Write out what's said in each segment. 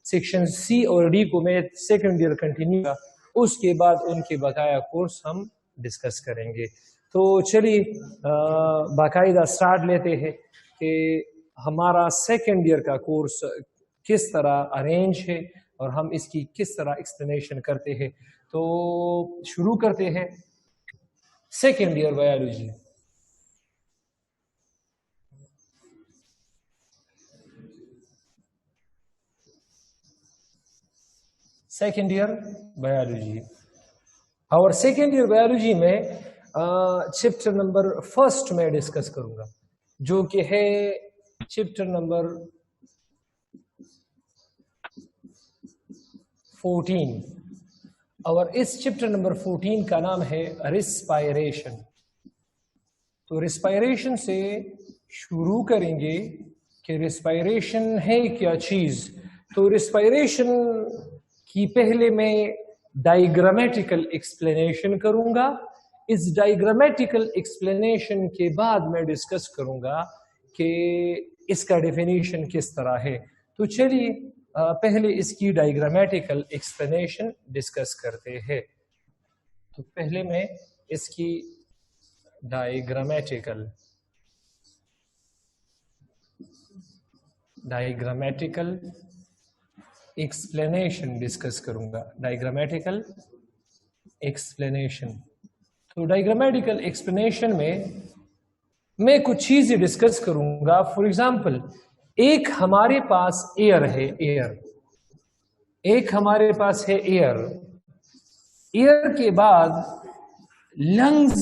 Section C اور D کو میں سیکنڈ ایئر کنٹینیو کا، اس کے بعد ان کے بقایا کورس ہم ڈسکس کریں گے. تو چلیے باقاعدہ سٹارٹ لیتے ہیں کہ ہمارا سیکنڈ ایئر کا کورس کس طرح ارینج ہے اور ہم اس کی کس طرح ایکسپلینیشن کرتے ہیں. تو شروع کرتے ہیں second year biology. Second year biology اور سیکنڈ ایئر بایولوجی میں چیپٹر نمبر فرسٹ میں ڈسکس کروں گا جو کہ ہے چیپٹر نمبر 14 اور اس چیپٹر نمبر 14 کا نام ہے ریسپائریشن. تو ریسپائریشن سے شروع کریں گے کہ ریسپائریشن ہے کیا چیز. تو ریسپائریشن کی پہلے میں ڈائیگرامیٹیکل ایکسپلینیشن کروں گا. اس ڈائیگرامیٹیکل ایکسپلینیشن کے بعد میں ڈسکس کروں گا کہ اس کا ڈیفینیشن کس طرح ہے. تو چلیے پہلے اس کی ڈائیگرامیٹیکل ایکسپلینیشن ڈسکس کرتے ہیں. تو پہلے میں اس کی ڈائیگرامیٹیکل ایکسپلینیشن ڈسکس کروں گا. ڈائیگرامیٹیکل ایکسپلینیشن. تو ڈائیگرامیٹیکل ایکسپلینیشن میں کچھ چیزیں ڈسکس کروں گا. فار ایگزامپل ایک ہمارے پاس ایئر ہے. ایک ہمارے پاس ہے ایئر. ایئر کے بعد لنگز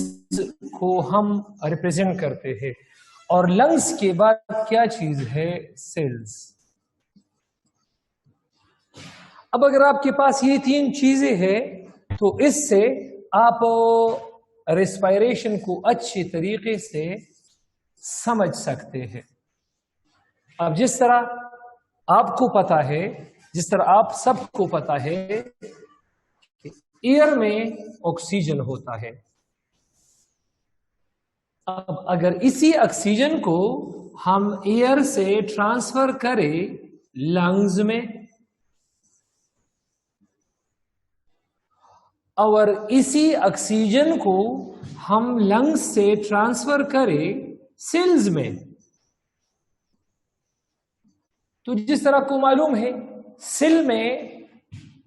کو ہم ریپرزینٹ کرتے ہیں اور لنگز کے بعد کیا چیز ہے؟ سیلز. اب اگر آپ کے پاس یہ تین چیزیں ہیں تو اس سے آپ ریسپائریشن کو اچھی طریقے سے سمجھ سکتے ہیں. اب جس طرح آپ کو پتا ہے، جس طرح آپ سب کو پتا ہے کہ ایئر میں آکسیجن ہوتا ہے. اب اگر اسی آکسیجن کو ہم ایئر سے ٹرانسفر کریں لنگز میں اور اسی آکسیجن کو ہم لنگز سے ٹرانسفر کریں سیلز میں، تو جس طرح کو معلوم ہے سیل میں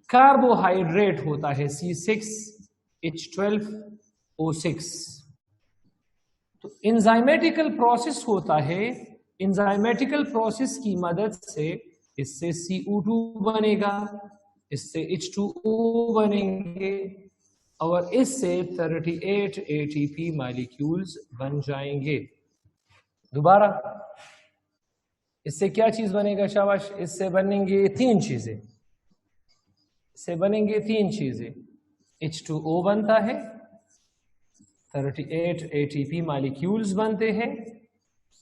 کاربوہائیڈریٹ ہوتا ہے C6H12O6. تو انزائمیٹیکل پروسیس ہوتا ہے. انزائمیٹیکل پروسیس کی مدد سے اس سے CO2 بنے گا، اس سے H2O بنیں گے اور اس سے 38 ATP مالیکیولز بن جائیں گے. دوبارہ اس سے کیا چیز بنے گا شاباش؟ اس سے بنیں گے تین چیزیں. H2O بنتا ہے، 38 ATP مالیکیولز بنتے ہیں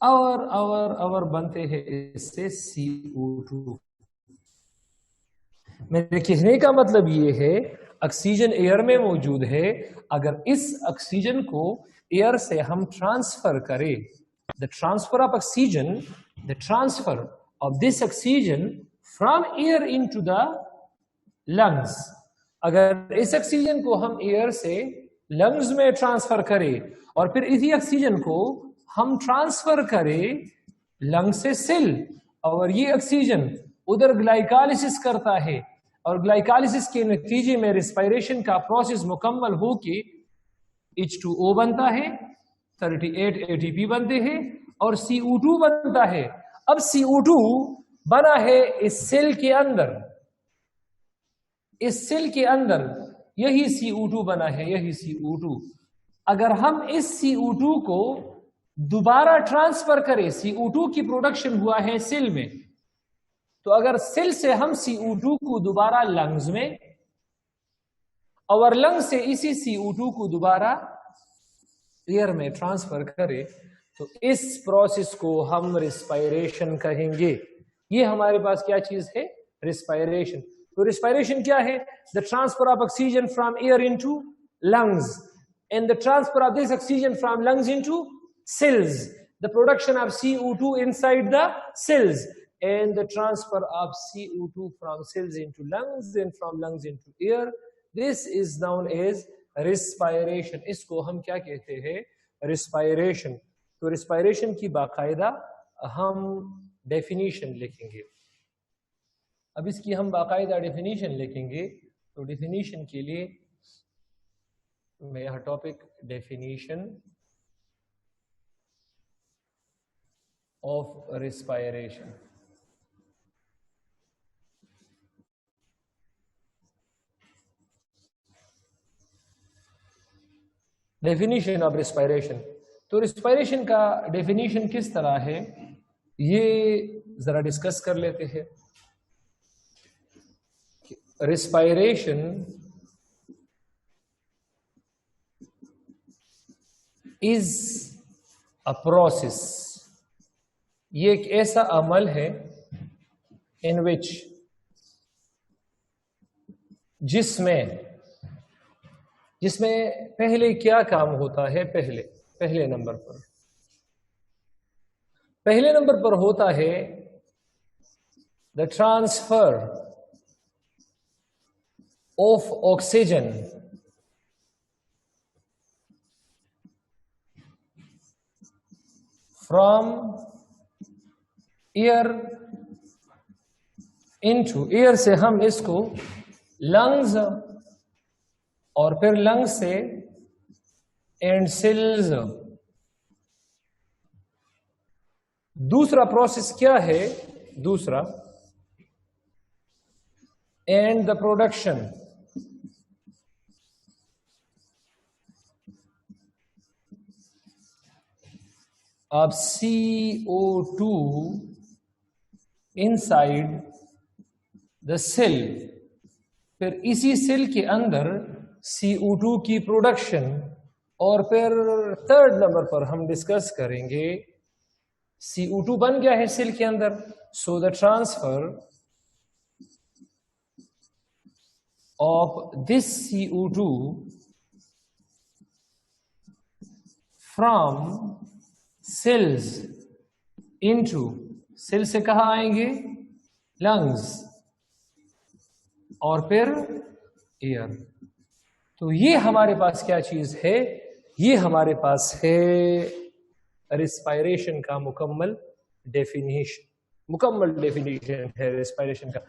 اور بنتے ہیں اس سے CO2. میرے کہنے کا مطلب یہ ہے آکسیجن ایئر میں موجود ہے. اگر اس آکسیجن کو ایئر سے ہم ٹرانسفر کریں، the transfer of this oxygen from air into the lungs. اگر اس آکسیجن کو ہم ایئر سے لنگز میں ٹرانسفر کریں اور پھر اسی آکسیجن کو ہم ٹرانسفر کریں لنگ سے سیل اور یہ آکسیجن ادھر گلائکالسس کرتا ہے اور گلائکالسس کے نتیجے میں ریسپائریشن کا پروسیس مکمل ہو کے H2O بنتا ہے، 38 ATP بنتے ہیں اور CO2 بنتا ہے. اب CO2 بنا ہے اس سیل کے اندر، یہی CO2 بنا ہے، یہی CO2. اگر ہم اس CO2 کو دوبارہ ٹرانسفر کریں، CO2 کی پروڈکشن ہوا ہے سیل میں، تو اگر سیل سے ہم CO2 کو دوبارہ لنگز میں اور لنگ سے اسی CO2 کو دوبارہ ایئر میں ٹرانسفر کرے تو اس پروسیس کو ہم ریسپائریشن کہیں گے. یہ ہمارے پاس کیا چیز ہے؟ ریسپائریشن. تو ریسپائریشن کیا ہے؟ the transfer of oxygen from air into lungs and the transfer of this oxygen from lungs into cells, the production of CO2 inside the cells and the transfer of CO2 from cells into lungs and from lungs into air. This is known as respiration. اس کو ہم کیا کہتے ہیں؟ respiration. تو respiration کی باقاعدہ ہم definition لکھیں گے. اب اس کی ہم باقاعدہ ڈیفینیشن لکھیں گے. تو ڈیفینیشن کے لیے میں یہاں topic definition of respiration. Definition of respiration. تو ریسپائریشن کا ڈیفینیشن کس طرح ہے یہ ذرا ڈسکس کر لیتے ہیں. Respiration is a process. یہ ایک ایسا عمل ہے ان وچ جس میں پہلے کیا کام ہوتا ہے؟ پہلے نمبر پر ہوتا ہے the transfer of oxygen from air into air سے ہم اس کو لنگز اور پھر لنگ سے اینڈ سیلز. دوسرا پروسیس کیا ہے؟ دوسرا and the production of CO2 inside the cell. پھر اسی سیل کے اندر CO2 کی پروڈکشن. اور پھر تھرڈ نمبر پر ہم ڈسکس کریں گے CO2 بن گیا ہے سیل کے اندر. So the transfer of this CO2 from cells into cell سے کہاں آئیں گے؟ لنگز اور پھر ایئر. تو یہ ہمارے پاس کیا چیز ہے؟ یہ ہمارے پاس ہے ریسپائریشن کا مکمل ڈیفینیشن ہے ریسپائریشن کا.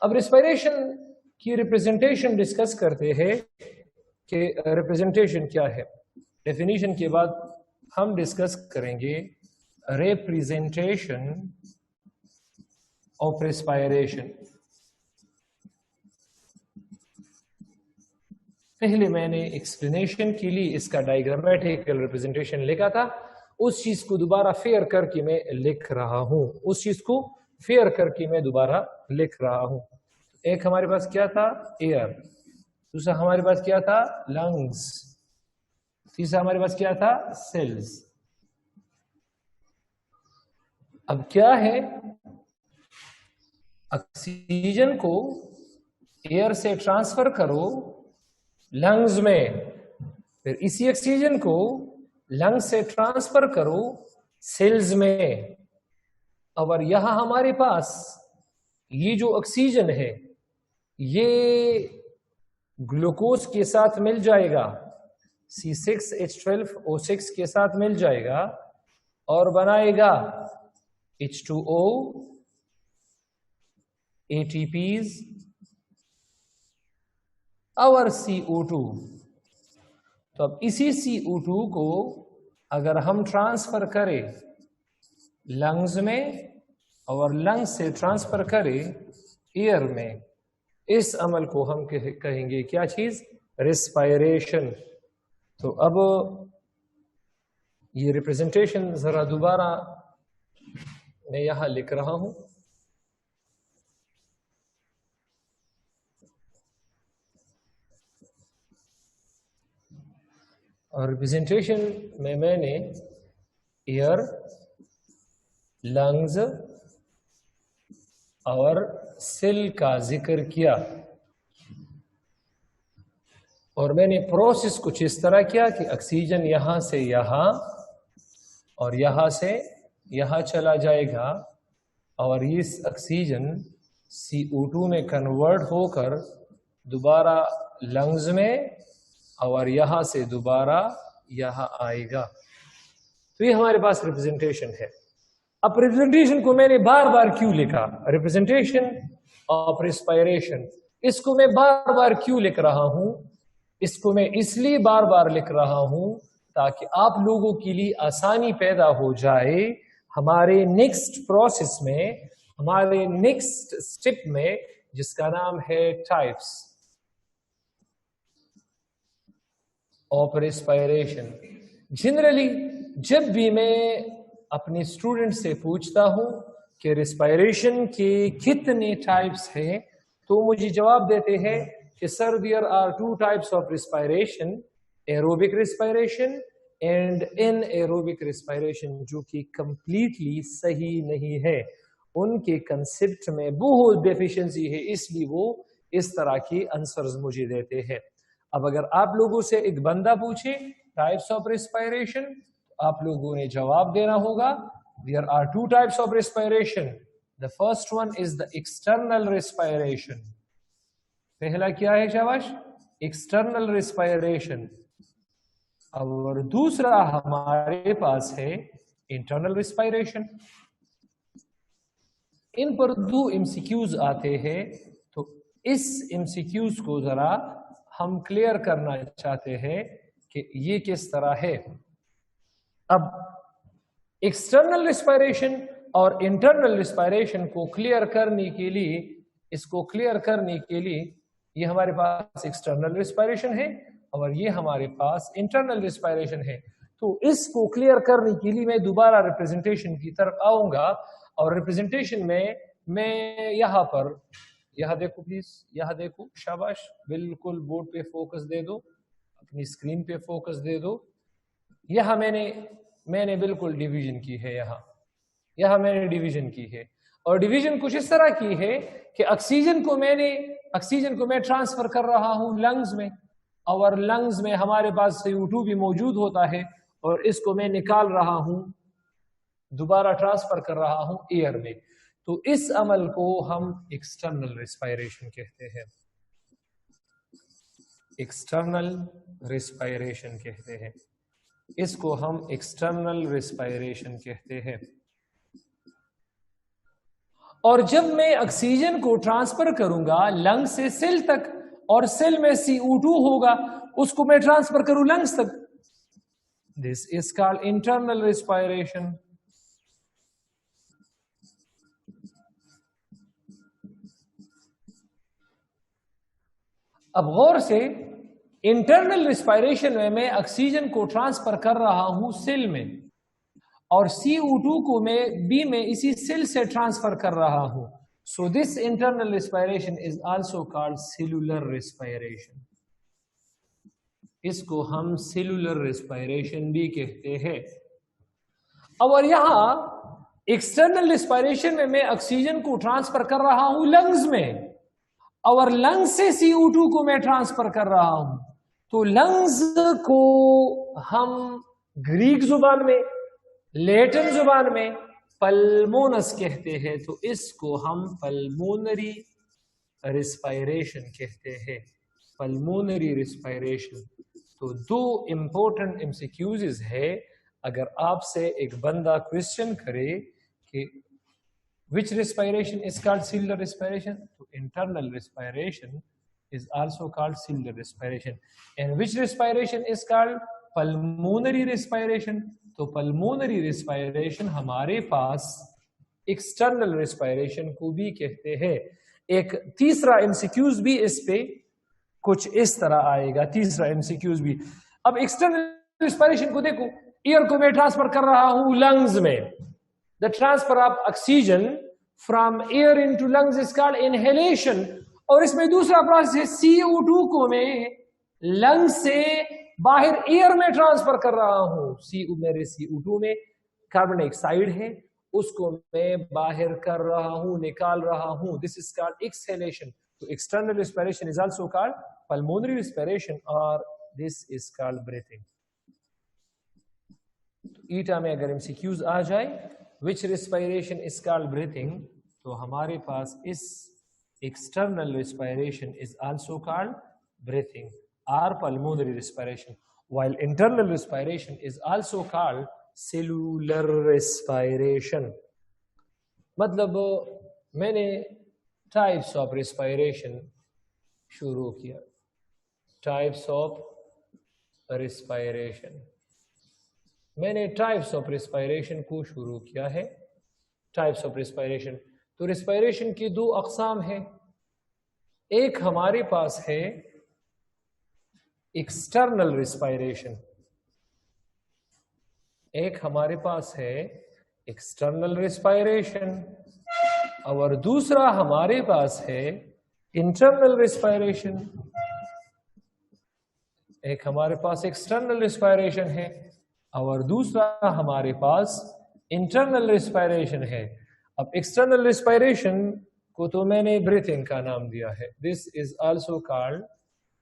اب ریسپائریشن کی ریپرزنٹیشن ڈسکس کرتے ہیں کہ ریپرزنٹیشن کیا ہے. ڈیفینیشن کے بعد ہم ڈسکس کریں گے ریپرزنٹیشن آف ریسپائریشن. پہلے میں نے ایکسپلینیشن کے لیے اس کا ڈائیگرامیٹیکل ریپرزنٹیشن لکھا تھا. اس چیز کو دوبارہ فیئر کر کے میں لکھ رہا ہوں. ایک ہمارے پاس کیا تھا؟ ایئر. دوسرا ہمارے پاس کیا تھا؟ لنگز. تیسرا ہمارے پاس کیا تھا؟ سیلز. اب کیا ہے؟ آکسیجن کو ایئر سے ٹرانسفر کرو لنگز میں. پھر اسی آکسیجن کو لنگ سے ٹرانسفر کرو سیلز میں. اور یہاں ہمارے پاس یہ جو آکسیجن ہے یہ گلوکوز کے ساتھ مل جائے گا, C6H12O6 کے ساتھ مل جائے گا اور بنائے گا H2O, ATPs اور CO2. تو اب اسی CO2 کو اگر ہم ٹرانسفر کریں لنگز میں اور لنگ سے ٹرانسفر کریں ایئر میں, اس عمل کو ہم کہیں گے کیا چیز؟ ریسپائریشن. تو اب یہ ریپرزنٹیشن ذرا دوبارہ میں یہاں لکھ رہا ہوں. اور ریپرزنٹیشن میں نے ایئر, لنگز اور سیل کا ذکر کیا, اور میں نے پروسیس کچھ اس طرح کیا کہ آکسیجن یہاں سے یہاں اور یہاں سے یہاں چلا جائے گا اور یہ آکسیجن CO2 میں کنورٹ ہو کر دوبارہ لنگز میں اور یہاں سے دوبارہ یہاں آئے گا. تو یہ ہمارے پاس ریپرزنٹیشن ہے. اب ریپرزنٹیشن کو میں نے بار بار کیوں لکھا؟ ریپرزنٹیشن آف ریسپائریشن، اس کو میں بار بار کیوں لکھ رہا ہوں؟ اس کو میں اس لیے بار بار لکھ رہا ہوں تاکہ آپ لوگوں کے لیے آسانی پیدا ہو جائے ہمارے نیکسٹ پروسیس میں، ہمارے نیکسٹ اسٹیپ میں، جس کا نام ہے ٹائپس آف ریسپائریشن. جنرلی جب بھی میں اپنے اسٹوڈنٹ سے پوچھتا ہوں کہ ریسپائریشن کے کتنے ٹائپس ہیں تو مجھے جواب دیتے ہیں کہ sir there are 2 types of respiration, aerobic respiration and anaerobic respiration, جو کہ کمپلیٹلی صحیح نہیں ہے. ان کے کنسپٹ میں بہت ڈیفیشنسی ہے، اس لیے وہ اس طرح کی آنسرز مجھے دیتے ہیں. اب اگر آپ لوگوں سے ایک بندہ پوچھے ٹائپس آف ریسپائریشن، آپ لوگوں نے جواب دینا ہوگا there are 2 types of respiration. The first one is the external respiration. پہلا کیا ہے شاباش؟ external respiration. اور دوسرا ہمارے پاس ہے internal respiration. ان پر 2 MCQs آتے ہیں، تو اس MCQs کو ذرا ہم کلیئر کرنا چاہتے ہیں کہ یہ کس طرح ہے. اب ایکسٹرنل ریسپائریشن اور انٹرنل ریسپائریشن کو کلیئر کرنے کے لیے، یہ ہمارے پاس ایکسٹرنل ریسپائریشن ہے اور یہ ہمارے پاس انٹرنل ریسپائریشن ہے. تو اس کو کلیئر کرنے کے لیے میں دوبارہ ریپرزنٹیشن کی طرف آؤں گا، اور ریپرزنٹیشن میں یہاں پر، یہاں دیکھو پلیز، یہاں دیکھو، شاباش، بالکل بورڈ پہ فوکس دے دو، اپنی اسکرین پہ فوکس دے دو. یہاں میں نے بالکل ڈیویژن کی ہے، یہاں میں نے ڈیویژن کی ہے، اور ڈیویژن کچھ اس طرح کی ہے کہ آکسیجن کو میں ٹرانسفر کر رہا ہوں لنگز میں، اور لنگز میں ہمارے پاس CO2 بھی موجود ہوتا ہے، اور اس کو میں نکال رہا ہوں، دوبارہ ٹرانسفر کر رہا ہوں ایئر میں. تو اس عمل کو ہم ایکسٹرنل ریسپائریشن کہتے ہیں. ایکسٹرنل ریسپائریشن کہتے ہیں، اس کو ہم ایکسٹرنل ریسپائریشن کہتے ہیں. اور جب میں آکسیجن کو ٹرانسفر کروں گا لنگ سے سیل تک، اور سیل میں CO2 ہوگا، اس کو میں ٹرانسفر کروں لنگز تک، دس از کالڈ انٹرنل ریسپائریشن. اب غور سے، انٹرنل ریسپائریشن میں آکسیجن کو ٹرانسفر کر رہا ہوں سیل میں، اور CO2 کو میں اسی سیل سے ٹرانسفر کر رہا ہوں. So this internal respiration is also called cellular respiration. اس کو ہم سیلولر ریسپائریشن بھی کہتے ہیں. اور یہاں ایکسٹرنل ریسپائریشن میں آکسیجن کو ٹرانسفر کر رہا ہوں لنگز میں، اور لنگ سے CO2 کو میں ٹرانسفر کر رہا ہوں. تو لنگز کو ہم گریک زبان میں، لیٹن زبان میں پلمونس کہتے ہیں، تو اس کو ہم پلمونری ریسپائریشن کہتے ہیں. Pulmonary respiration. تو 2 امپورٹنٹ MCQs ہے. اگر آپ سے ایک بندہ کوشچن کرے کہ which respiration is called cellular respiration, so internal respiration is also called cellular respiration. And which respiration is called pulmonary respiration? تو pulmonary respiration ہمارے پاس external respiration کو بھی کہتے ہیں. ایک تیسرا MCQs بھی اس پہ کچھ اس طرح آئے گا. تیسرا MCQs بھی. اب external respiration کو دیکھو، ایئر کو میں ٹرانسفر کر رہا ہوں لنگز میں. The transfer of oxygen from air into lungs is called inhalation. اور اس میں دوسرا پروسیس ہے، CO2 کو میں لنگ سے باہر ایئر میں ٹرانسفر کر رہا ہوں. میرے CO2 میں کاربن ڈائی آکسائڈ ہے، اس کو میں باہر کر رہا ہوں، نکال رہا ہوں. This is called exhalation. So external respiration is also called pulmonary respiration, or this is called breathing. ایٹا میں اگر MCQs آ جائے which respiration is called breathing, تو ہمارے پاس اس external respiration is also called breathing or pulmonary respiration, while internal respiration is also called cellular respiration. مطلب میں نے types of respiration شروع کیا. types of respiration, میں نے ٹائپس آف ریسپائریشن کو شروع کیا ہے. ٹائپس آف ریسپائریشن, تو ریسپائریشن کی دو اقسام ہیں. ایک ہمارے پاس ہے ایکسٹرنل ریسپائریشن, ایک ہمارے پاس ہے ایکسٹرنل ریسپائریشن, اور دوسرا ہمارے پاس ہے انٹرنل ریسپائریشن. ایک ہمارے پاس ایکسٹرنل ریسپائریشن ہے اور دوسرا ہمارے پاس انٹرنل ریسپائریشن ہے. اب ایکسٹرنل ریسپائریشن کو تو میں نے بریتھنگ کا نام دیا ہے. دس از آلسو کالڈ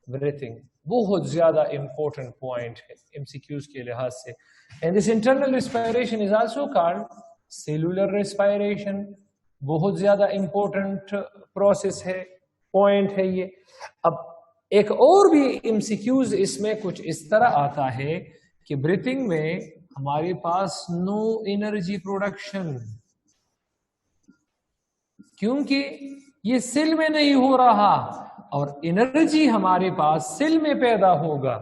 بریتھنگ. بہت زیادہ امپورٹنٹ پوائنٹ ہے ایم سی کیوز کے لحاظ سے. And this internal respiration is also called cellular respiration. بہت زیادہ امپورٹنٹ پروسیس ہے, پوائنٹ ہے یہ. اب ایک اور بھی ایم سی کیوز اس میں کچھ اس طرح آتا ہے کہ بریتھنگ میں ہمارے پاس نو انرجی پروڈکشن, کیونکہ یہ سیل میں نہیں ہو رہا اور انرجی ہمارے پاس سیل میں پیدا ہوگا.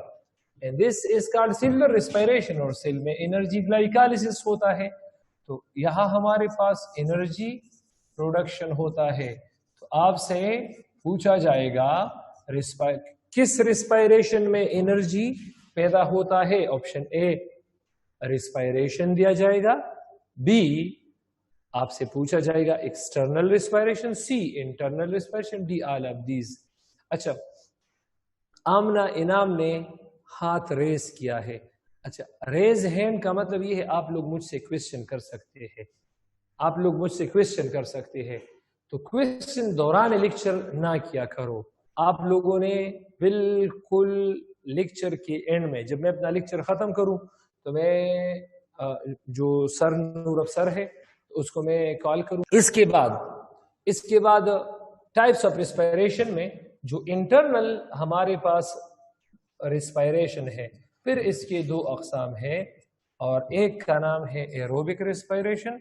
And this is called cellular respiration, اور سیل میں انرجی گلائکالسس ہوتا ہے. تو یہاں ہمارے پاس انرجی پروڈکشن ہوتا ہے. تو آپ سے پوچھا جائے گا کس ریسپائریشن میں انرجی پیدا ہوتا ہے. آپشن اے ریسپائریشن دیا جائے گا, بی آپ سے پوچھا جائے گا external respiration, C internal respiration, D all of these. اچھا, آمنہ انعام نے ہاتھ ریز کیا ہے. اچھا, ریز ہینڈ کا مطلب یہ ہے آپ لوگ مجھ سے کوشچن کر سکتے ہیں, آپ لوگ مجھ سے کوشچن کر سکتے ہیں. تو کوشچن دوران لیکچر نہ کیا کرو. آپ لوگوں نے بالکل لیکچر کے اینڈ میں, جب میں اپنا لیکچر ختم کروں تو میں جو سر نور افسر ہے اس کو میں کال کروں. اس کے بعد ٹائپس آف ریسپائریشن میں جو انٹرنل ہمارے پاس ریسپائریشن ہے, پھر اس کے دو اقسام ہیں, اور ایک کا نام ہے ایروبک ریسپائریشن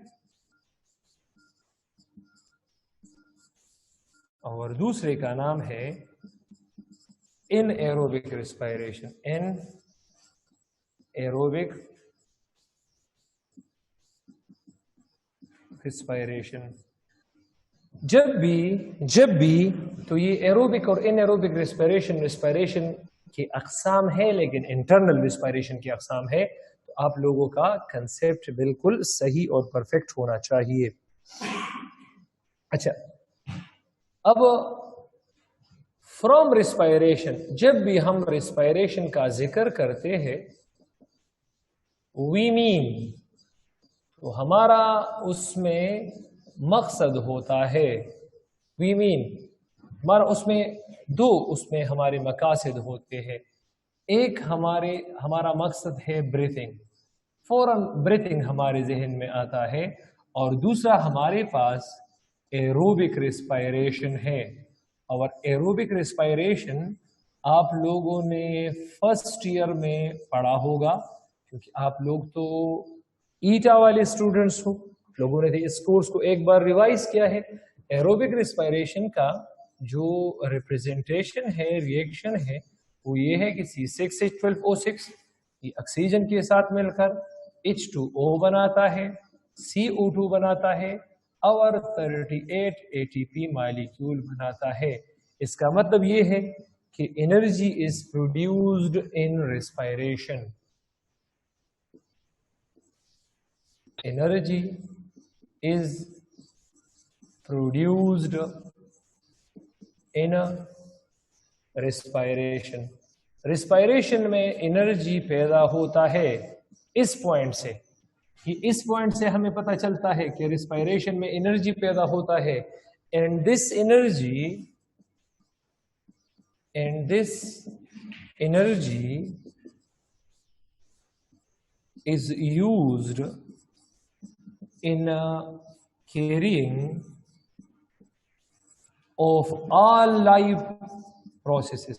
اور دوسرے کا نام ہے ان ایروبک ریسپائریشن. ان ایروبک ریسپائریشن. جب بھی تو یہ ایروبک اور ان ایروبک ریسپائریشن کی اقسام ہے, لیکن انٹرنل ریسپائریشن کی اقسام ہے. تو آپ لوگوں کا کنسیپٹ بالکل صحیح اور پرفیکٹ ہونا چاہیے. اچھا, اب فرام ریسپائریشن, جب بھی ہم ریسپائریشن کا ذکر کرتے ہیں وی مین, تو ہمارا اس میں مقصد ہوتا ہے, وی مین ہمارا اس میں اس میں ہمارے مقاصد ہوتے ہیں. ایک ہمارا مقصد ہے بریتھنگ, فوراً بریتھنگ ہمارے ذہن میں آتا ہے, اور دوسرا ہمارے پاس ایروبک ریسپائریشن ہے. اور ایروبک ریسپائریشن آپ لوگوں نے فرسٹ ایئر میں پڑھا ہوگا, کیونکہ آپ لوگ تو ایٹا والے اسٹوڈنٹس ہو, لوگوں نے اس کورس کو ایک بار ریوائز کیا ہے. ایروبک ریسپائریشن کا جو ریپریزنٹیشن ہے, ریئیکشن ہے, وہ یہ ہے کہ C6H12O6 یہ آکسیجن کے ساتھ مل کر H2O بناتا ہے, CO2 بناتا ہے, اور 38 ATP مالیکیول بناتا ہے. اس کا مطلب یہ ہے کہ energy is produced in respiration. Energy is produced in respiration. Respiration میں انرجی پیدا ہوتا ہے. اس پوائنٹ سے ہمیں پتہ چلتا ہے کہ ریسپائریشن میں انرجی پیدا ہوتا ہے. And this energy is used in carrying of all live processes.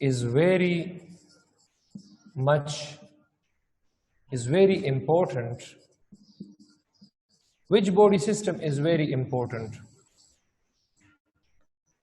is very important. Which body system is very important?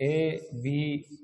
A, B,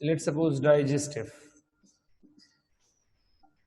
Let's suppose digestive.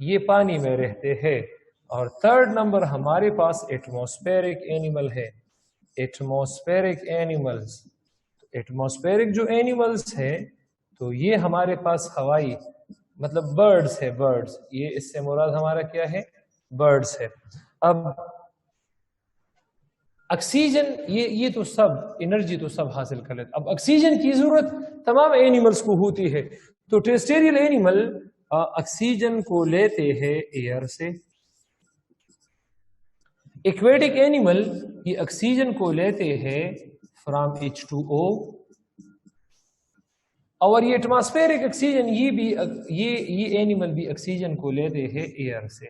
یہ پانی میں رہتے ہیں. اور تھرڈ نمبر ہمارے پاس ایٹماسفیرک اینیمل ہے. ایٹماسفیرک اینیملز، ایٹماسفیرک جو animals ہیں تو یہ ہمارے پاس ہوائی مطلب برڈز ہے. برڈز، یہ اس سے مراد ہمارا کیا ہے؟ برڈز ہے. اب آکسیجن یہ تو سب انرجی تو سب حاصل کر لیتے. اب آکسیجن کی ضرورت تمام اینیملز کو ہوتی ہے. تو ٹیریسٹریل اینیمل آکسیجن کو لیتے ہیں ایئر سے. ایکویٹک اینیمل یہ آکسیجن کو لیتے ہیں فرام H2O. اور یہ ایٹماسفیرک آکسیجن یہ اینیمل بھی آکسیجن کو لیتے ہیں ایئر سے.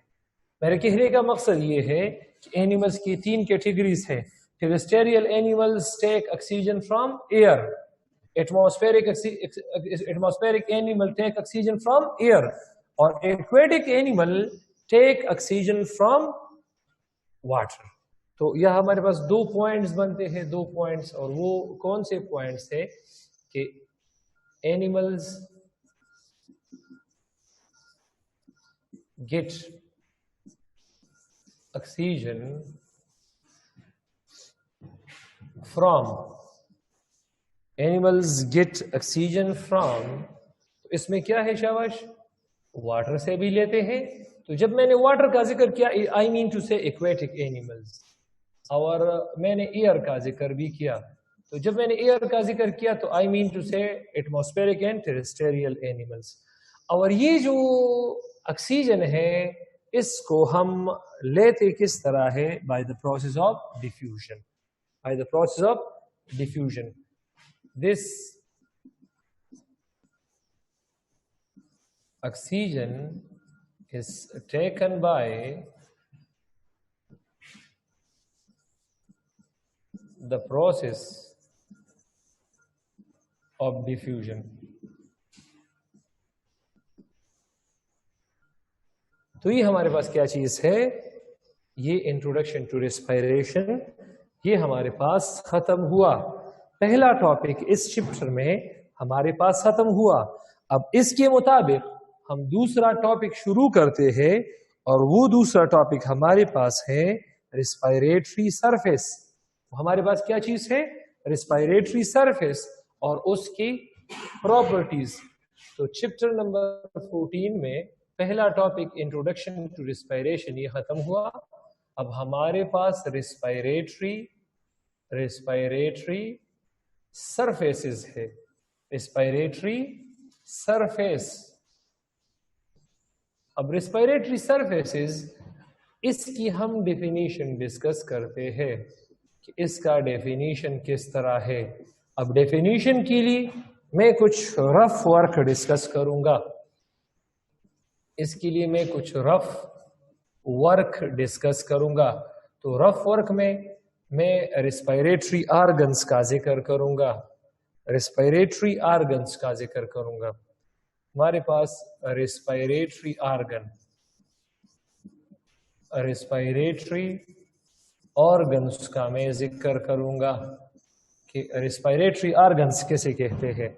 میرے کہنے کا مقصد یہ ہے کہ اینیملز کی 3 کیٹیگریز ہیں. Terrestrial animals take oxygen from air. Atmospheric animal take oxygen from air. اور aquatic animal take oxygen from water. تو یہ ہمارے پاس 2 پوائنٹس بنتے ہیں، 2 پوائنٹس. اور وہ کون سے پوائنٹس ہیں کہ animals get oxygen from اس میں کیا ہے شاباش؟ واٹر سے بھی لیتے ہیں. تو جب میں نے واٹر کا ذکر کیا I mean to say aquatic animals. اور میں نے ایئر کا ذکر بھی کیا. تو جب میں نے ایئر کا ذکر کیا تو I mean to say atmospheric and terrestrial animals. اور یہ جو آکسیجن ہے اس کو ہم لیتے کس طرح ہے؟ by the process of diffusion. By the process of diffusion. This oxygen is taken by the process of diffusion. تو یہ ہمارے پاس کیا چیز ہے؟ یہ انٹروڈکشن ٹو ریسپائریشن یہ ہمارے پاس ختم ہوا. پہلا ٹاپک اس چیپٹر میں ہمارے پاس ختم ہوا. اب اس کے مطابق ہم دوسرا ٹاپک شروع کرتے ہیں اور وہ دوسرا ٹاپک ہمارے پاس ہے ریسپائریٹری سرفیس. ہمارے پاس کیا چیز ہے؟ ریسپائریٹری سرفیس اور اس کی پراپرٹیز. تو چیپٹر نمبر 14 میں پہلا ٹاپک انٹروڈکشن ٹو ریسپائریشن یہ ختم ہوا. اب ہمارے پاس ریسپائریٹری سرفیسز ہے. Respiratory surface. اب ریسپائریٹری سرفیسز اس کی ہم ڈیفینیشن ڈسکس کرتے ہیں کہ اس کا ڈیفینیشن کس طرح ہے. اب ڈیفینیشن کے لیے میں کچھ رف ورک ڈسکس کروں گا. اس کے لیے میں کچھ رف ورک ڈسکس کروں گا. تو رف ورک میں ریسپائریٹری آرگنز کا ذکر کروں گا. ریسپائریٹری آرگنز کا ذکر کروں گا. ہمارے پاس ریسپائریٹری آرگنز کا میں ذکر کروں گا کہ ریسپائریٹری آرگنز کیسے کہتے ہیں.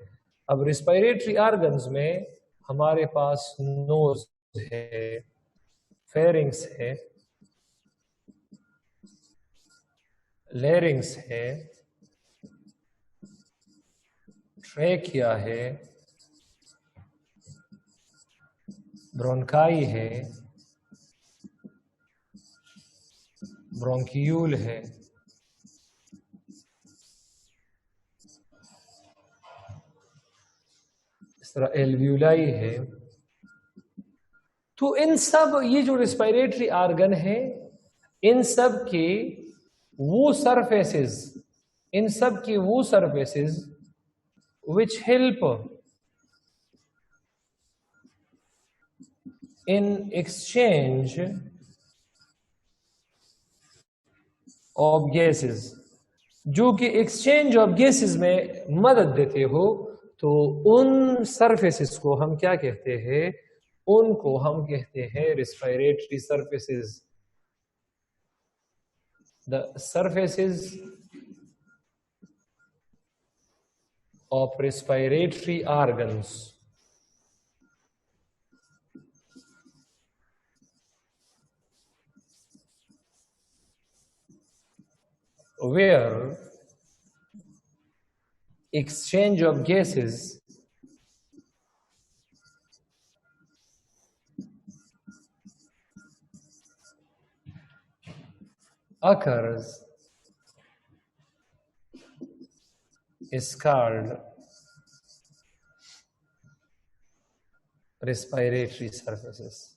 اب ریسپائریٹری آرگنز میں ہمارے پاس نوز ہے، فیرنگس ہے، لیرنگس ہے، ٹریکیا ہے، برونکائی ہے، برونکیول ہے، اس طرح ایلویولائی ہے. تو ان سب یہ جو ریسپائریٹری آرگن ہے ان سب کے وہ surfaces which help in exchange of gases جو کہ ایکسچینج آف گیسز میں مدد دیتے ہو. تو ان سرفیسز کو ہم کیا کہتے ہیں؟ ان کو ہم کہتے ہیں respiratory surfaces. The surfaces of respiratory organs. where exchange of gases occurs is called respiratory surfaces.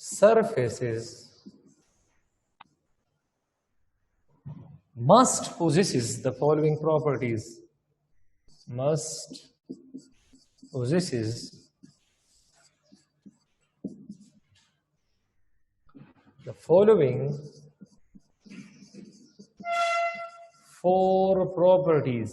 surfaces must possesses the following properties, must possesses the following 4 properties।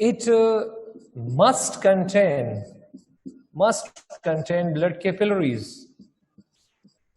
it must contain blood capillaries।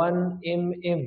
1 mm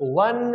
1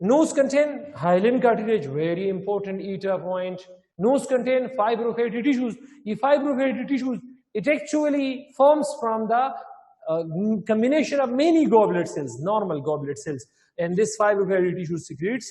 nose contain hyaline cartilage, very important eta point. Nose contain fibrofatty tissues. The fibrofatty tissues, it actually forms from the combination of many goblet cells, normal goblet cells, and this fibrofatty tissue secretes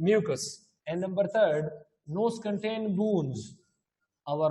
mucus. And number third, nose contain bones. Our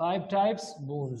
5 types bones.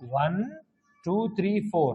1 2 3 4।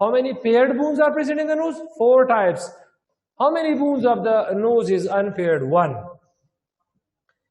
How many paired bones are present in the nose? 4 types. How many bones of the nose is unpaired? 1.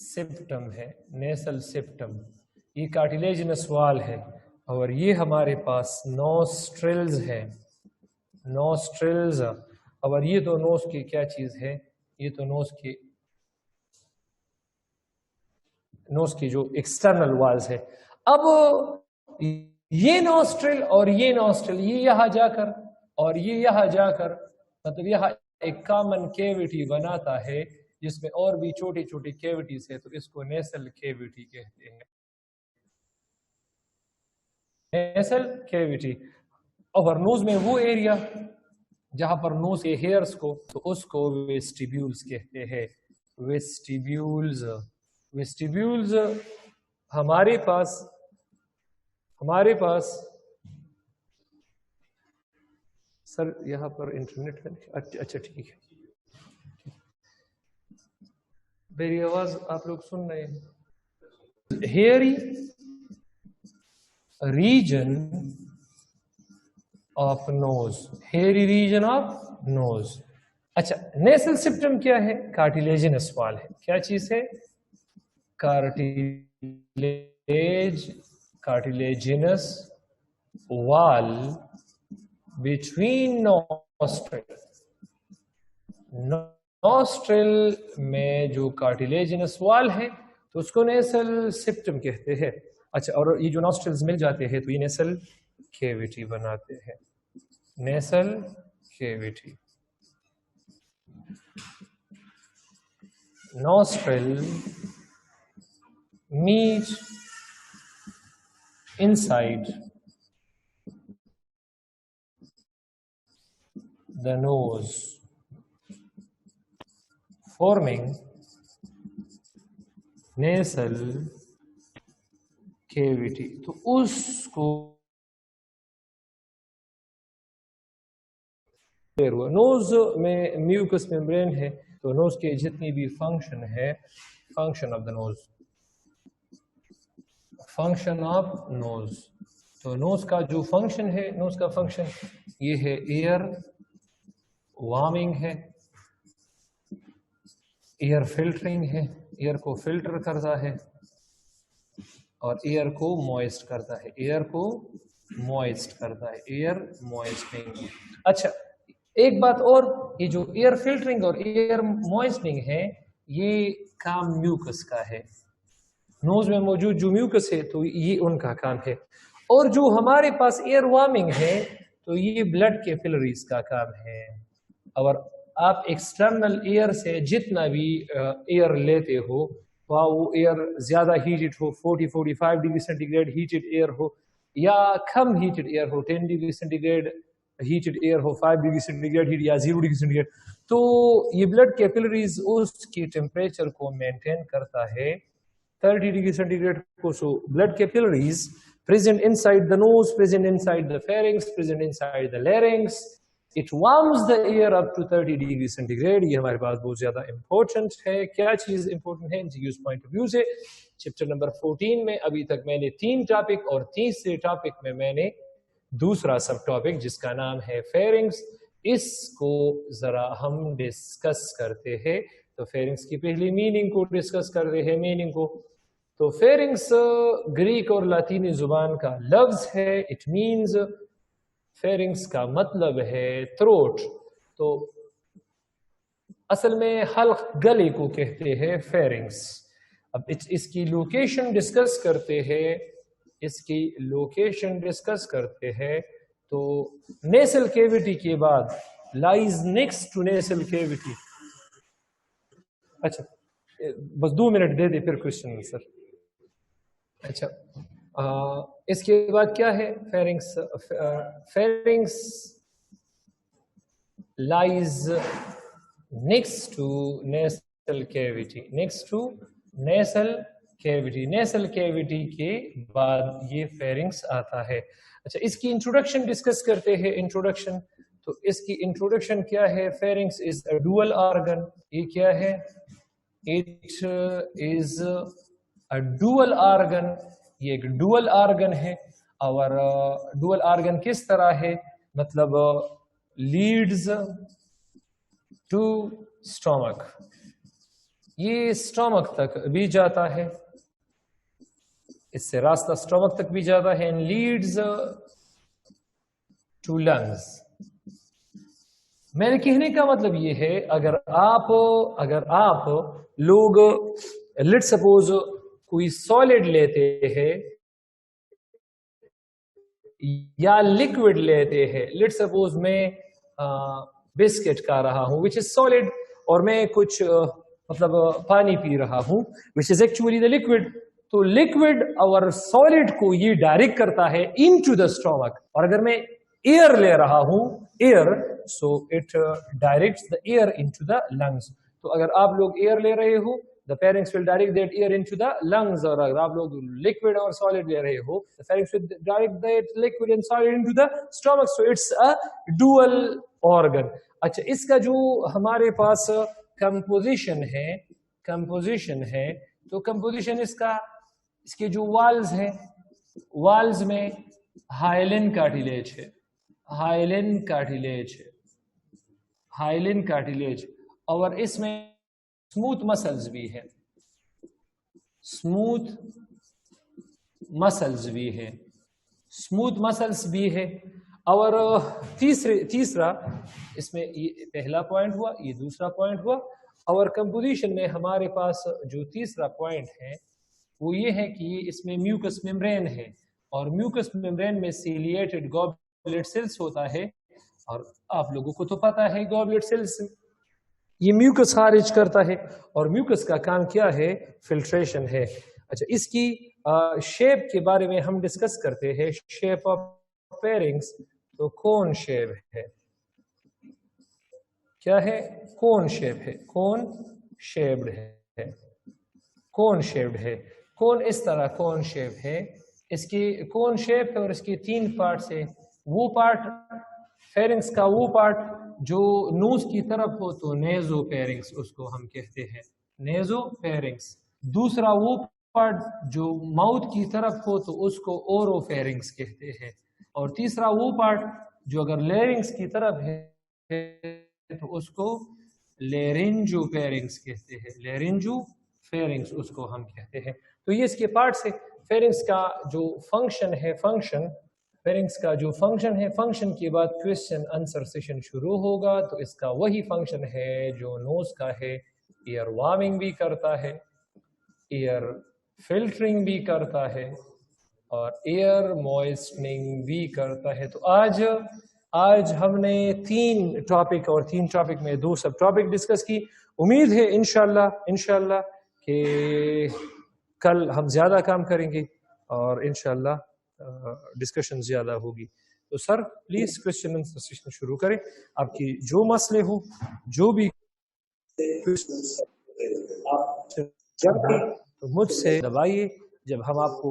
سپٹم ہے، نیسل سپٹم، یہ کارٹیلیجنس وال ہے، اور یہ ہمارے پاس نوسٹرلز ہے، نوسٹرلز، اور یہ تو نوز کی کیا چیز ہے، یہ تو نوز کی جو ایکسٹرنل والز ہے۔ اب یہ نوسٹرل اور یہ نوسٹرل، یہ یہاں جا کر اور یہ یہاں جا کر، مطلب یہاں ایک کامن کیوٹی بناتا ہے جس میں اور بھی چھوٹی چھوٹی کیوٹیز ہے، تو اس کو نیسل کیوٹی کہتے ہیں، نیسل کیوٹی۔ اور نوز میں وہ ایریا جہاں پر نوز کے ہیئرز کو، تو اس کو ویسٹیبیولز کہتے ہیں، ویسٹیبیولز۔ ویسٹیبیولز ہمارے پاس سر یہاں پر انٹرنیٹ ہے، اچھا ٹھیک ہے، میری آواز آپ لوگ سن رہے ہیں؟ Hairy region of nose, hairy region of nose. اچھا، نیسل سپٹم کیا ہے؟ کارٹیلیجنس وال ہے۔ کیا چیز ہے؟ کارٹیلیجنس وال بٹوین نوسٹرل، نوسٹرل میں جو کارٹیلیجنس وال ہے تو اس کو نیسل سپٹم کہتے ہیں۔ اچھا، اور یہ جو نوسٹرلز مل جاتے ہیں تو یہ نیسل کیوٹی بناتے ہیں، نیسل cutie. nostril meet inside the nose, forming nasal cavity. تو اس کو نوز میں میوکس میمبرین ہے، تو نوز کے جتنی بھی فنکشن ہے، function of the nose, function of nose, تو نوز کا جو فنکشن ہے، نوز کا فنکشن یہ ہے ایئر وارمنگ ہے، ایئر فلٹرنگ ہے، ایئر کو فلٹر کرتا ہے اور ایئر کو موئسٹ کرتا ہے، ایئر کو موئسٹ کرتا ہے، ایئر موئسٹنگ۔ اچھا، ایک بات اور، یہ جو ایئر فلٹرنگ اور ایئر موئسٹنگ ہے یہ کام میوکس کا ہے، نوز میں موجود جو میوکس ہے تو یہ ان کا کام ہے، اور جو ہمارے پاس ایئر وارمنگ ہے تو یہ بلڈ کیپلریز کا کام ہے۔ اور آپ ایکسٹرنل ایئر سے جتنا بھی ایئر لیتے ہو، وہ ایئر زیادہ ہیٹڈ ہو، 40-45 degree centigrade heated air ہو، یا کم ہیٹڈ ایئر ہو، 10 degree centigrade heated air ہو، 5 ڈگری سینٹی گریڈ ہیٹ یا 0 ڈگری سینٹی گریڈ، تو یہ بلڈ کیپلریز اس کی ٹیمپریچر کو مینٹین کرتا ہے 30 ڈگری سینٹی گریڈ کو۔ So blood capillaries present inside the nose, present inside the pharynx, present inside the larynx. It warms the air up to 30 degree centigrade. یہ ہمارے پاس بہت زیادہ امپورٹنٹ ہے۔ کیا چیز امپورٹنٹ ہے MCQ's پوائنٹ آف ویو سے؟ چیپٹر نمبر 14 میں ابھی تک میں نے 3 ٹاپک، اور تیسرے ٹاپک میں نے دوسرا سب ٹاپک جس کا نام ہے فیرنگس، اس کو ذرا ہم ڈسکس کرتے ہیں۔ تو فیرنگس کی پہلی میننگ کو ڈسکس کرتے ہیں، میننگ کو۔ تو فیرنگس گریک اور لاطینی زبان کا لفظ ہے، اٹ مینز، فیرنگس کا مطلب ہے تھروٹ، تو اصل میں حلق گلے کو کہتے ہیں فیرنگس۔ اب اس کی لوکیشن ڈسکس کرتے ہیں، اس کی لوکیشن ڈسکس کرتے ہیں، تو نیسل کیوٹی کے بعد لائز نیکسٹ ٹو نیسل کیوٹی۔ اچھا بس 2 منٹ دے دے پھر کوشچن سر۔ اچھا، اس کے بعد کیا ہے؟ Pharynx, pharynx lies next to nasal cavity, next to nasal cavity, nasal cavity کے بعد یہ فیرنگس آتا ہے۔ اچھا، اس کی انٹروڈکشن ڈسکس کرتے ہیں۔ انٹروڈکشن، تو اس کی انٹروڈکشن کیا ہے؟ فیرنگس از اے ڈوئل آرگن۔ یہ کیا ہے؟ اٹ از ڈوئل آرگن، یہ ایک ڈوئل آرگن ہے، اور ڈوئل آرگن کس طرح ہے؟ مطلب لیڈز ٹو اسٹومک، یہ اسٹومک تک بھی جاتا ہے، اس سے راستہ اسٹومک تک بھی جاتا ہے، and leads to lungs. میرے کہنے کا مطلب یہ ہے اگر آپ لوگ لیٹ سپوز کوئی سالڈ لیتے ہیں یا لکوڈ لیتے ہیں، لیٹ سپوز میں بسکٹ کھا رہا ہوں وچ از سالڈ، اور میں کچھ مطلب پانی پی رہا ہوں وچ از ایکچولی دا لکوڈ، تو لکوڈ اور سالڈ کو یہ ڈائریکٹ کرتا ہے انٹو دا اسٹومک، اور اگر میں ایئر لے رہا ہوں air, so it directs the air into the lungs. تو اگر آپ لوگ ایئر لے رہے ہو the pharynx will direct that air into the lungs, اور اگر آپ لوگ liquid اور solid لے رہے ہو the pharynx will direct that liquid and solid into the stomach, so it's a dual organ. اچھا اس کا جو ہمارے پاس کمپوزیشن ہے تو کمپوزیشن اس کے جو والز ہیں، والز میں ہائلن کارٹیلیج اور اس میں اسموتھ مسلز بھی ہے اور تیسرا اس میں یہ پہلا پوائنٹ ہوا، یہ دوسرا پوائنٹ ہوا، اور کمپوزیشن میں ہمارے پاس جو تیسرا پوائنٹ ہے وہ یہ ہے کہ اس میں میوکس ممبرین ہے، اور میوکس ممبرین میں سیلیٹڈ گوبلیٹ سیلز ہوتا ہے، اور آپ لوگوں کو تو پتا ہے گوبلیٹ سیلز یہ میوکس خارج کرتا ہے، اور میوکس کا کام کیا ہے؟ فلٹریشن ہے. اچھا اس کی شیپ کے بارے میں ہم ڈسکس کرتے ہیں، شیپ آف فیرنگس. تو کون شیپ ہے؟ کیا ہے؟ کون شیپ ہے، کون شیپڈ ہے. کون اس طرح کون شیپ ہے، اس کی کون شیپ ہے اور اس کی 3 پارٹس ہے. وہ پارٹ فیرنگس کا وہ پارٹ جو نوز کی طرف ہو تو نیزو فیرنگس اس کو ہم کہتے ہیں، نیزو فیرنگس. دوسرا وہ پارٹ جو ماؤتھ کی طرف ہو تو اس کو اورو فیرنگس کہتے ہیں، اور تیسرا وہ پارٹ جو اگر لیرنگس کی طرف ہے تو اس کو لیرنجو فیرنگس کہتے ہیں، لیرنجو فیرنگس اس کو ہم کہتے ہیں. تو یہ اس کے پارٹس ہے. فیرنگس کا جو فنکشن ہے، فنکشن کے بعد کوسچن آنسر سیشن شروع ہوگا. تو اس کا وہی فنکشن ہے جو نوز کا ہے، ایئر وارمنگ بھی کرتا ہے، ایئر فلٹرنگ بھی کرتا ہے، اور ایئر موئسٹننگ بھی کرتا ہے. تو آج ہم نے 3 ٹاپک اور 3 ٹاپک میں 2 سب ٹاپک ڈسکس کی. امید ہے انشاءاللہ کہ کل ہم زیادہ کام کریں گے اور انشاءاللہ ڈسکشن زیادہ ہوگی. تو sir please question answer session شروع کریں. آپ کی جو مسئلے ہو، جو بھی تو مجھ سے دبائیے. جب ہم آپ کو